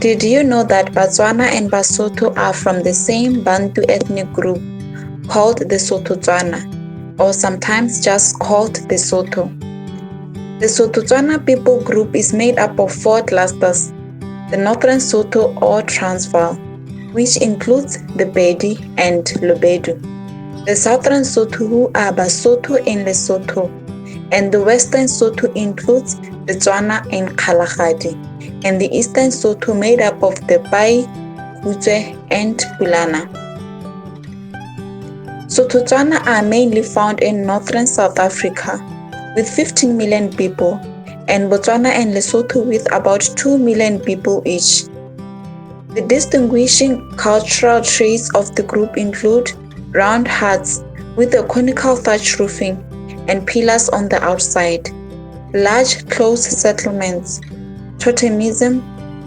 Did you know that Batswana and Basotho are from the same Bantu ethnic group called the Sotho Tswana, or sometimes just called the Sotho? The Sotho Tswana people group is made up of 4 clusters: the Northern Sotho or Transvaal, which includes the Pedi and Lobedu, the Southern Sotho who are Batho and Lesotho, and the Western Sotho includes the Tswana and Kgalagadi, and the Eastern Sotho made up of the Pedi, Kutswe and Pulana. Sotho Tswana are mainly found in northern South Africa with 15 million people, and Botswana and Lesotho with about 2 million people each. The distinguishing cultural traits of the group include round huts with a conical thatch roofing and pillars on the outside, large closed settlements, totemism,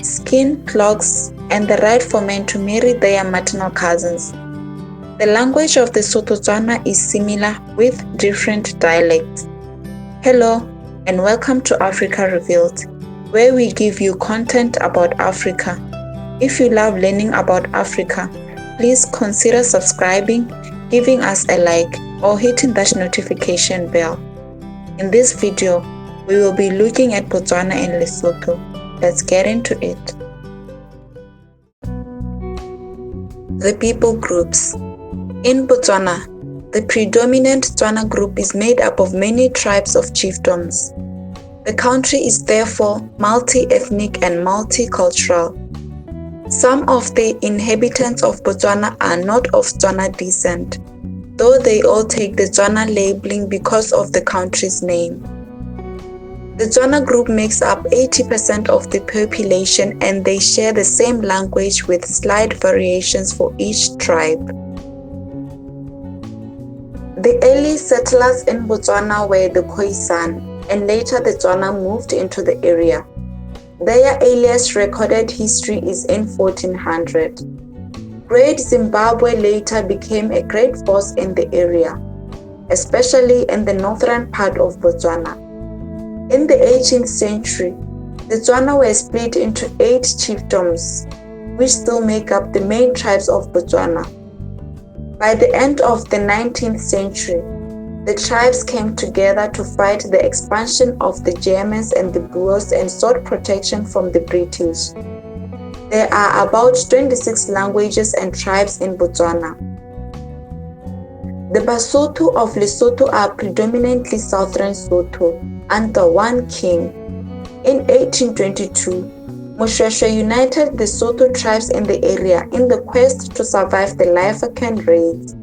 skin cloaks, and the right for men to marry their maternal cousins. The language of the Sotho Tswana is similar with different dialects. Hello and welcome to Africa Revealed, where we give you content about Africa. If you love learning about Africa, please consider subscribing, giving us a like, or hitting that notification bell. In this video, we will be looking at Botswana and Lesotho. Let's get into it. The people groups. In Botswana, the predominant Tswana group is made up of many tribes of chiefdoms. The country is therefore multi-ethnic and multicultural. Some of the inhabitants of Botswana are not of Tswana descent, though they all take the Tswana labeling because of the country's name. The Tswana group makes up 80% of the population, and they share the same language with slight variations for each tribe. The early settlers in Botswana were the Khoisan, and later the Tswana moved into the area. Their earliest recorded history is in 1400. Great Zimbabwe later became a great force in the area, especially in the northern part of Botswana. In the 18th century, the Tswana were split into 8 chiefdoms, which still make up the main tribes of Botswana. By the end of the 19th century, the tribes came together to fight the expansion of the Germans and the Boers and sought protection from the British. There are about 26 languages and tribes in Botswana. The Basotho of Lesotho are predominantly Southern Sotho under one king. In 1822, Moshoeshoe united the Sotho tribes in the area in the quest to survive the African raids.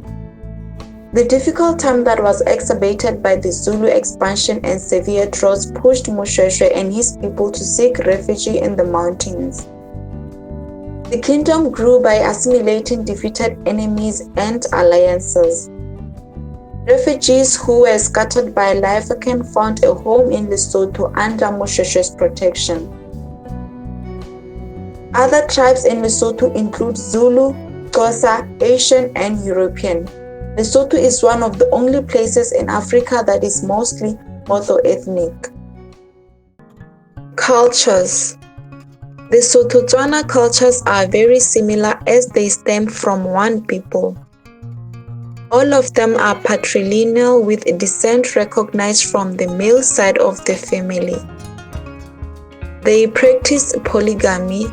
The difficult time that was exacerbated by the Zulu expansion and severe droughts pushed Moshoeshoe and his people to seek refuge in the mountains. The kingdom grew by assimilating defeated enemies and alliances. Refugees who were scattered by African found a home in Lesotho under Moshoeshoe's protection. Other tribes in Lesotho include Zulu, Xhosa, Asian, and European. Lesotho is one of the only places in Africa that is mostly monoethnic. Cultures. The Sotho Tswana cultures are very similar as they stem from one people. All of them are patrilineal with descent recognized from the male side of the family. They practiced polygamy,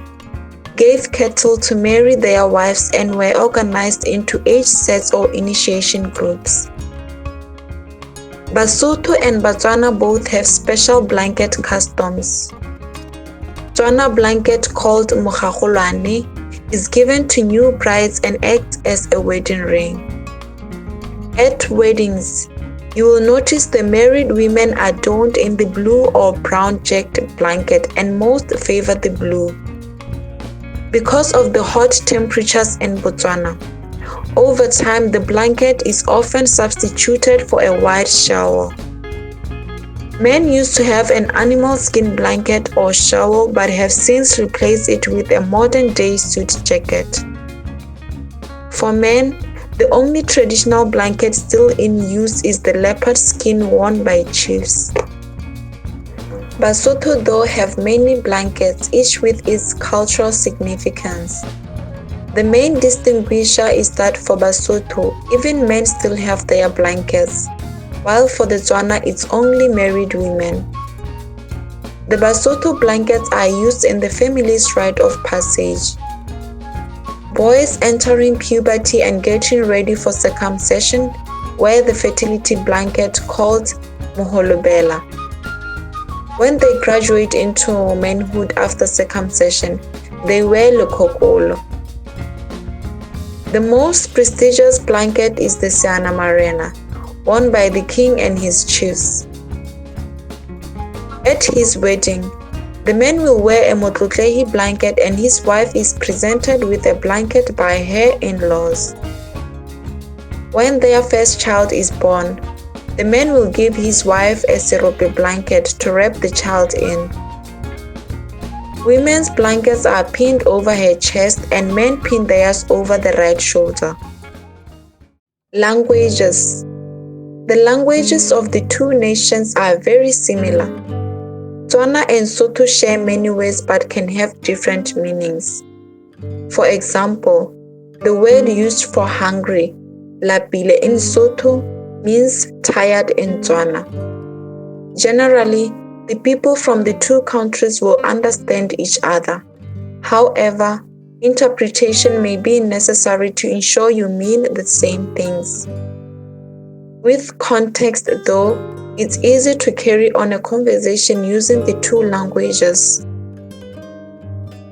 gave cattle to marry their wives, and were organized into age sets or initiation groups. Basotho and Batswana both have special blanket customs. Tswana blanket called mogagolwane is given to new brides and acts as a wedding ring. At weddings, you will notice the married women are donned in the blue or brown checked blanket, and most favor the blue. Because of the hot temperatures in Botswana, over time the blanket is often substituted for a white shawl. Men used to have an animal skin blanket or shawl but have since replaced it with a modern-day suit jacket. For men, the only traditional blanket still in use is the leopard skin worn by chiefs. Basotho though have many blankets, each with its cultural significance. The main distinguisher is that for Basotho, even men still have their blankets, while for the Tswana it's only married women. The Basotho blankets are used in the family's rite of passage. Boys entering puberty and getting ready for circumcision wear the fertility blanket called moholobela. When they graduate into manhood after circumcision, they wear lekokolo. The most prestigious blanket is the seanamarena, worn by the king and his chiefs. At his wedding, the man will wear a motlotlehi blanket and his wife is presented with a blanket by her in-laws. When their first child is born, the man will give his wife a serope blanket to wrap the child in. Women's blankets are pinned over her chest and men pin theirs over the right shoulder. Languages. The languages of the two nations are very similar. Tswana and Sotho share many words but can have different meanings. For example, the word used for hungry, lapile in Sotho, means tired in Tswana. Generally, the people from the two countries will understand each other. However, interpretation may be necessary to ensure you mean the same things. With context, though, it's easy to carry on a conversation using the two languages.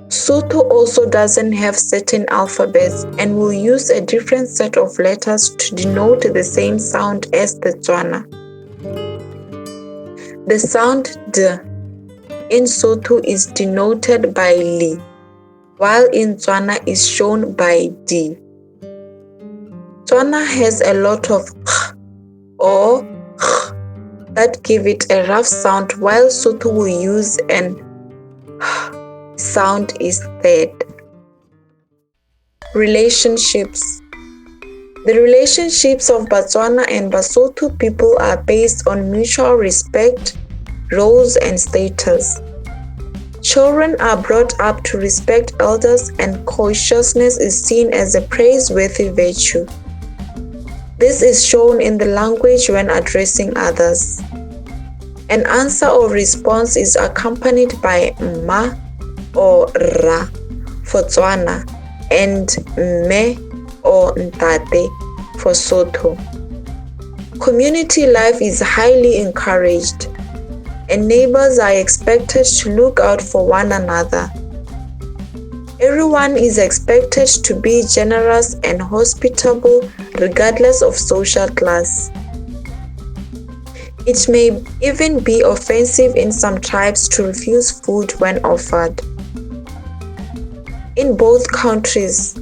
Sotho also doesn't have certain alphabets and will use a different set of letters to denote the same sound as the Tswana. The sound D in Sotho is denoted by li, while in Tswana is shown by D. Tswana has a lot of k or k that give it a rough sound, while Sotho will use an h sound instead. Relationships. The relationships of Batswana and Basotho people are based on mutual respect, roles, and status. Children are brought up to respect elders and courteousness is seen as a praiseworthy virtue. This is shown in the language when addressing others. An answer or response is accompanied by ma or ra for Tswana and me or ntate for Sotho. Community life is highly encouraged, and neighbors are expected to look out for one another. Everyone is expected to be generous and hospitable regardless of social class. It may even be offensive in some tribes to refuse food when offered. In both countries,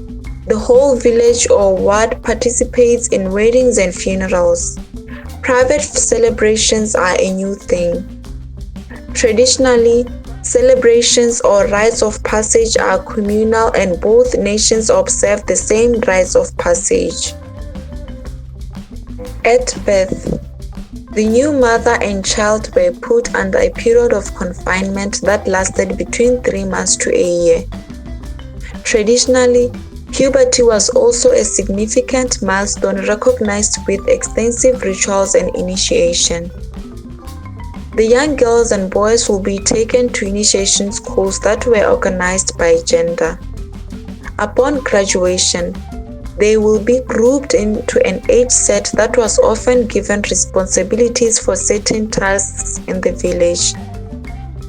the whole village or ward participates in weddings and funerals. Private celebrations are a new thing. Traditionally, celebrations or rites of passage are communal and both nations observe the same rites of passage. At birth, the new mother and child were put under a period of confinement that lasted between 3 months to a year. Traditionally, puberty was also a significant milestone recognized with extensive rituals and initiation. The young girls and boys will be taken to initiation schools that were organized by gender. Upon graduation, they will be grouped into an age set that was often given responsibilities for certain tasks in the village.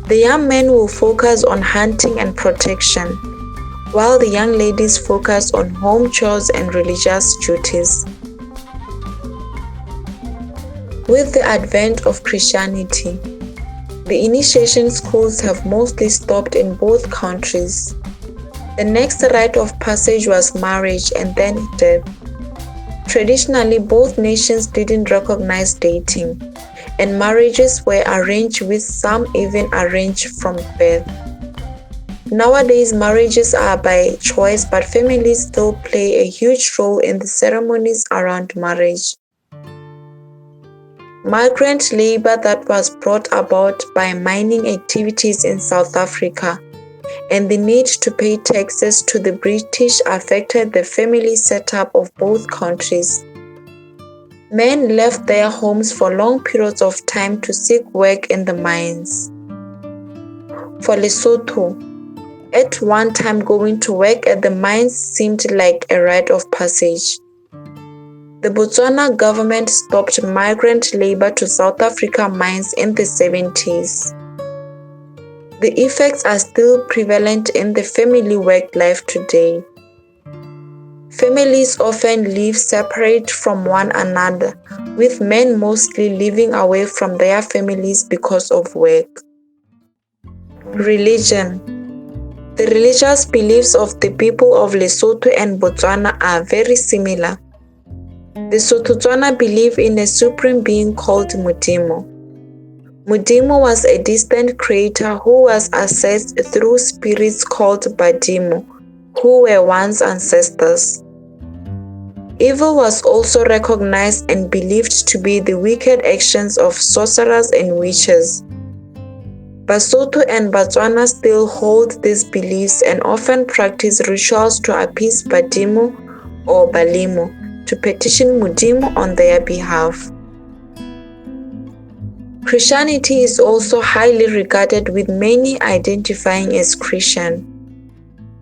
The young men will focus on hunting and protection, while the young ladies focus on home chores and religious duties. With the advent of Christianity, the initiation schools have mostly stopped in both countries. The next rite of passage was marriage and then death. Traditionally, both nations didn't recognize dating, and marriages were arranged, with some even arranged from birth. Nowadays, marriages are by choice, but families still play a huge role in the ceremonies around marriage. migrant labor that was brought about by mining activities in South Africa and the need to pay taxes to the British affected the family setup of both countries. Men left their homes for long periods of time to seek work in the mines. For Lesotho, at one time going to work at the mines seemed like a rite of passage. The Botswana government stopped migrant labor to South Africa mines in the 70s. The effects are still prevalent in the family work life today. Families often live separate from one another, with men mostly living away from their families because of work. Religion. The religious beliefs of the people of Lesotho and Botswana are very similar. The Sotho Tswana believe in a supreme being called Modimo. Modimo was a distant creator who was assessed through spirits called Badimo, who were one's ancestors. Evil was also recognized and believed to be the wicked actions of sorcerers and witches. Basotho and Batswana still hold these beliefs and often practice rituals to appease Badimo or Balimo, to petition Modimo on their behalf. Christianity is also highly regarded, with many identifying as Christian.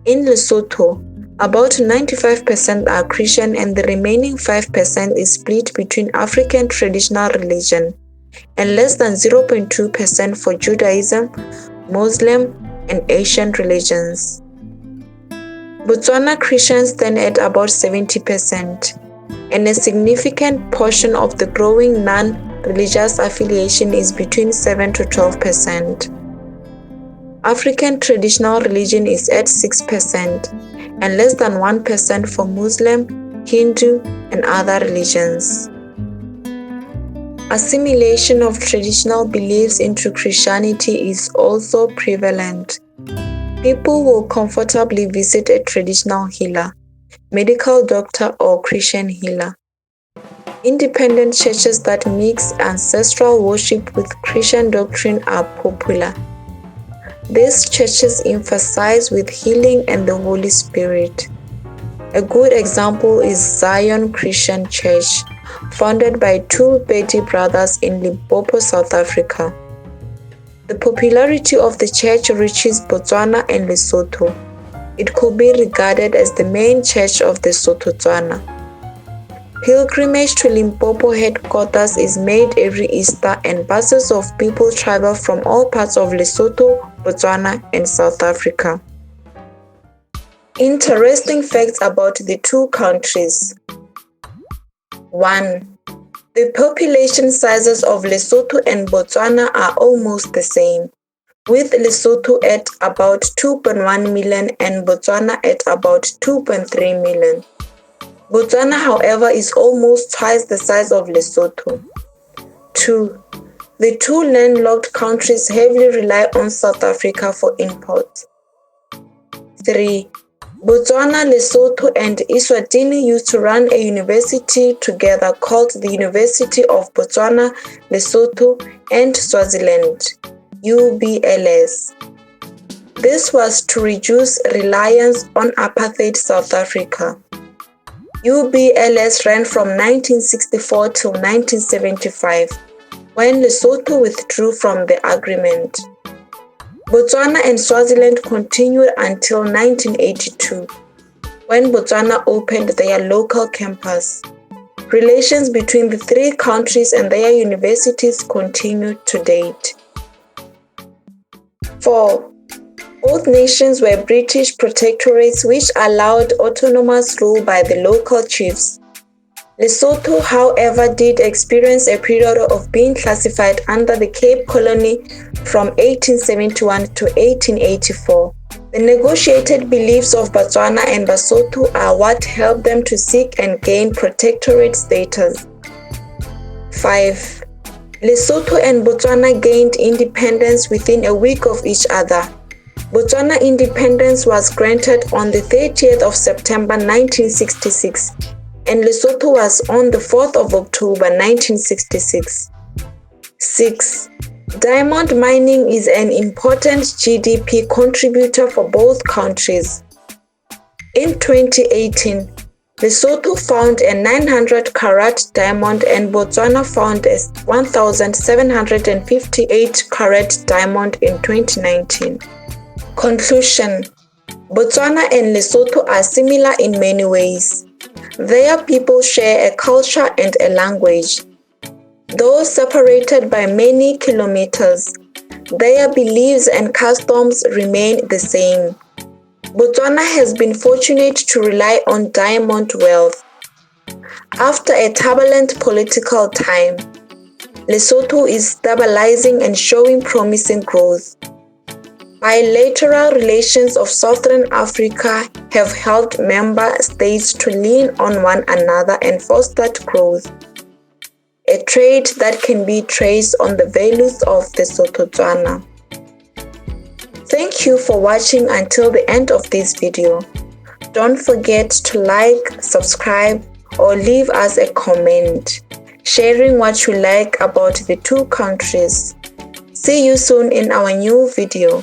In Lesotho, about 95% are Christian and the remaining 5% is split between African traditional religion and less than 0.2% for Judaism, Muslim, and Asian religions. Botswana Christians stand at about 70%, and a significant portion of the growing non-religious affiliation is between 7 to 12%. African traditional religion is at 6%, and less than 1% for Muslim, Hindu, and other religions. Assimilation of traditional beliefs into Christianity is also prevalent. People will comfortably visit a traditional healer, medical doctor, or Christian healer. Independent churches that mix ancestral worship with Christian doctrine are popular. These churches emphasize with healing and the Holy Spirit. A good example is Zion Christian Church, founded by two Pedi brothers in Limpopo, South Africa. The popularity of the church reaches Botswana and Lesotho. It could be regarded as the main church of the Sotho Tswana. Pilgrimage to Limpopo headquarters is made every Easter, and buses of people travel from all parts of Lesotho, Botswana, and South Africa. Interesting facts about the two countries. 1. The population sizes of Lesotho and Botswana are almost the same, with Lesotho at about 2.1 million and Botswana at about 2.3 million. Botswana, however, is almost twice the size of Lesotho. 2. The two landlocked countries heavily rely on South Africa for imports. 3. Botswana, Lesotho, and Eswatini used to run a university together called the University of Botswana, Lesotho, and Swaziland, UBLS. This was to reduce reliance on apartheid South Africa. UBLS ran from 1964 till 1975, when Lesotho withdrew from the agreement. Botswana and Swaziland continued until 1982, when Botswana opened their local campus. Relations between the three countries and their universities continue to date. 4. Both nations were British protectorates which allowed autonomous rule by the local chiefs. Lesotho, however, did experience a period of being classified under the Cape Colony from 1871 to 1884. The negotiated beliefs of Batswana and Basotho are what helped them to seek and gain protectorate status. 5. Lesotho and Botswana gained independence within a week of each other. Botswana independence was granted on the 30th of September 1966, and Lesotho was on the 4th of October 1966. 6. Diamond mining is an important GDP contributor for both countries. In 2018, Lesotho found a 900-carat diamond and Botswana found a 1,758-carat diamond in 2019. Conclusion: Botswana and Lesotho are similar in many ways. Their people share a culture and a language. Though separated by many kilometers, their beliefs and customs remain the same. Botswana has been fortunate to rely on diamond wealth. After a turbulent political time, Lesotho is stabilizing and showing promising growth. Bilateral relations of Southern Africa have helped member states to lean on one another and fostered growth, a trait that can be traced on the values of the Sotho Tswana. Thank you for watching until the end of this video. Don't forget to like, subscribe, or leave us a comment, sharing what you like about the two countries. See you soon in our new video.